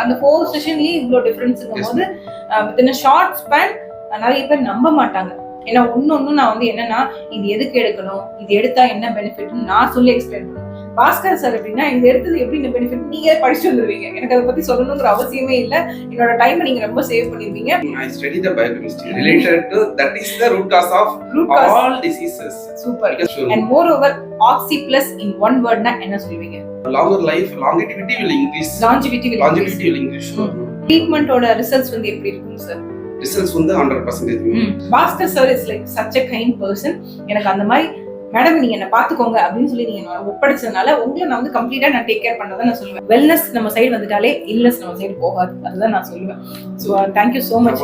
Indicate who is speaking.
Speaker 1: அந்த 4 செஷன்லயே இவ்வளவு டிஃபரன்ஸ்ங்கும் போது வித்தின் ஷார்ட் ஸ்பேன் நிறைய பேர் நம்ப மாட்டாங்க. ஏன்னா ஒன்னொன்னு நான் வந்து என்னன்னா இது எதுக்கு எடுக்கணும், இது எடுத்தா என்ன பெனிஃபிட்னு நான் சொல்லி எக்ஸ்பிளைன் பண்ணுவேன். பாஸ்கர் சார் எப்படின்னா இது எடுத்தது எப்படி இந்த பெனிஃபிட் நீங்க படிச்சு வந்துருவீங்க. எனக்கு அதை பத்தி சொல்லணுங்கிற அவசியமே இல்ல. என்னோட டைம் நீங்க ரொம்ப save பண்ணிருவீங்க.
Speaker 2: I study the biochemistry related to that is the root cause of all diseases.
Speaker 1: Super. And moreover oxy plus in one word na என்ன சொல்வீங்க?
Speaker 2: Longer life, longevity will increase.
Speaker 1: Longevity will increase. Treatment ஓட results வந்து எப்படி இருக்கும் sir?
Speaker 2: Results வந்து 100%.
Speaker 1: Bhaskar sir is like such a kind person. எனக்கு அந்த மாதிரி மேடம் நீங்க என்ன பாத்துக்கோங்க அப்படின்னு சொல்லி நீங்க ஒப்படைச்சதுனால உங்களை நான் வந்து கம்ப்ளீட்டா நான் டேக் கேர் பண்ணதான் நான் சொல்லுவேன். வெல்னஸ் நம்ம சைடு வந்துட்டாலே இல்னஸ் நம்ம சைடு போகாது, அதுதான் நான் சொல்லுவேன். So thank you so much.